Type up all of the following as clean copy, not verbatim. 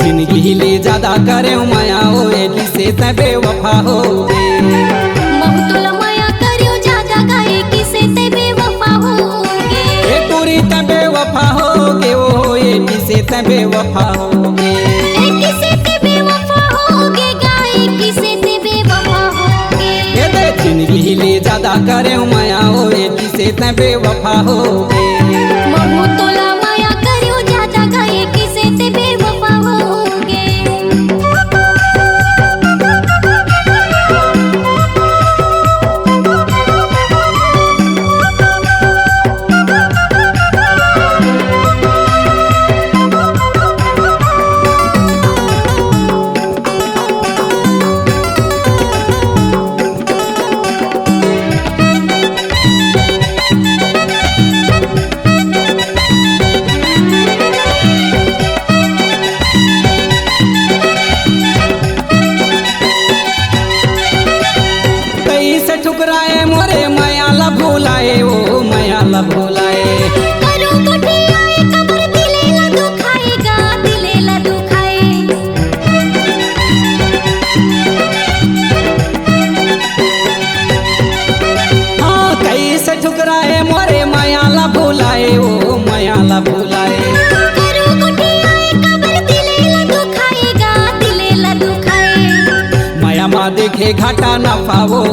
जिंदगी ज्यादा करे माया होए किसे ते बेवफा हो गे। बहुतोल माया करियो ज्यादा गाए किसे ते बेवफा हो गे। ए टूरी ते बेवफा हो गे ओ ए किसे ते बेवफा हो गे। ए किसे ते बेवफा हो गे गाए किसे ते बेवफा हो गे। ए दे जिंदगी ज्यादा करे माया होए किसे ते बेवफा हो गे। बहुतोल माया करियो ज्यादा गाए किसे ते बेवफा हो गे। ठुकराए मोरे माया ला भुलाए ओ माया ला भुलाए। करो कठिनाई कबर दिले ला दुखाएगा दिले ला दुखाए। हाँ कैसे ठुकराए मोरे माया ला भुलाए ओ माया ला भुलाए। करो कठिनाई कबर दिले ला दुखाएगा दिले ला दुखाए। माया माँ देखे घाटा ना पावो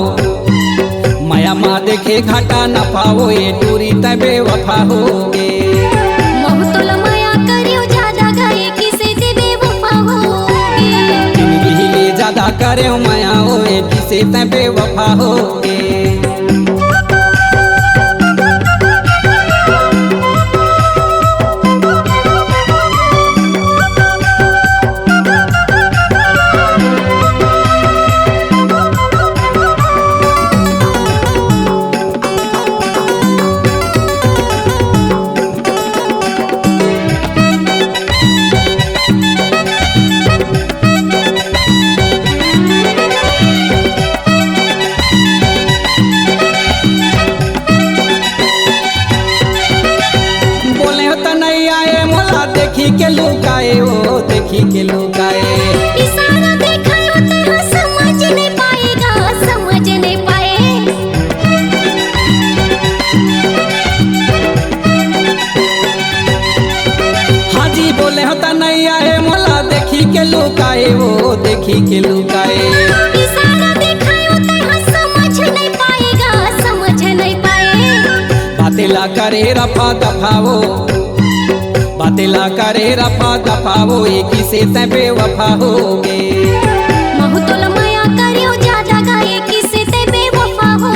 माया माँ देखे घाटा न पाओ ये टूरी ते बेवफा हो गे। बहुतोल माया करियो ज्यादा गाए किसे ते बेवफा हो गे। जिंदगी ज्यादा करे माया होए किसे ते बेवफा हो गे। देखी के लुकाए ओ देखी के लुकाए। इशारा देखायो तो समझ नहीं पाएगा समझ नहीं पाए। हाँ जी बोले होता नहीं आए मोला देखी के लुकाए ओ देखी के लुकाए। इशारा देखायो तो समझ नहीं पाएगा समझ नहीं पाए। बातें ला करे रफा दफाओ बातें ला करे रफा दफाओ ये किसे ते बेवफा हो गे। बहुतोल माया करियो ज्यादा गाए किसे ते बेवफा हो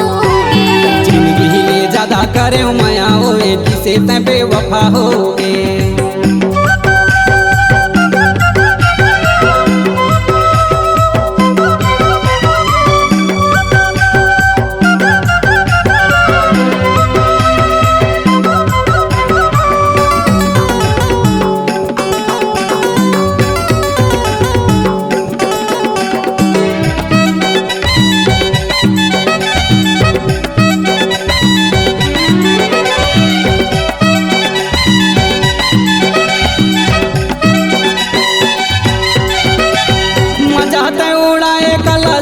गे। जिंदगी ज्यादा करे माया होए किसे ते बेवफा हो गे।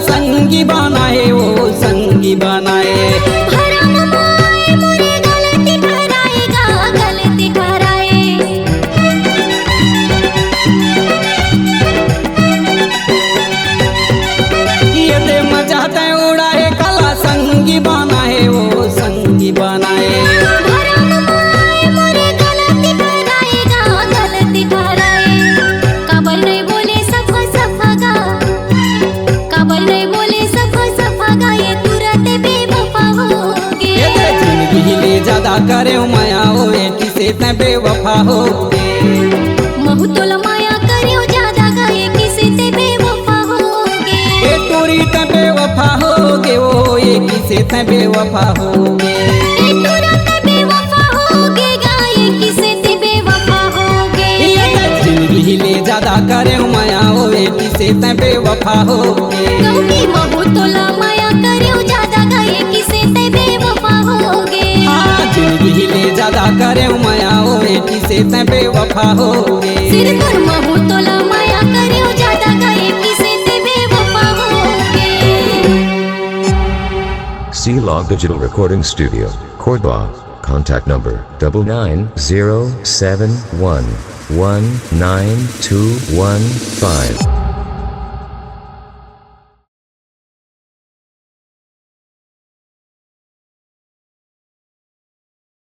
संगी बनाए ओ संगी बनाए। भरम माए मोरे गलती ठहराएगा गलती ठहराए। ये दे मजा ते उड़ाए कला संगी बनाए ओ संगी बनाए। भरम माए मोरे गलती ठहराएगा गलती ठहराए। कबर नहीं बोले सफा सफा गा कबर नहीं बोले सफा सफा गा ये तुरंत बेवफा हो गे। जिंदगी ज्यादा करे माया होए किसे ते बेवफा हो गे। बहुतोल माया करियो ज्यादा गाए किसे ते बेवफा हो गे। किसे तै बेवफा होगे। ए टूरा ते बेवफा होगे गाए किसे ते बेवफा होगे। जिंदगी ले ज्यादा करे माया होए किसे तै बेवफा होगे। गौकी महू तोला माया करियो ज्यादा गाए किसे ते बेवफा होगे। जिंदगी ले ज्यादा करे माया होए किसे तै बेवफा होगे। सिर पर महू तोला माया करियो ज्यादा गाए किसे ते बेवफा होगे। C-Log Digital Recording Studio, Cordoba. Contact number 99071192115.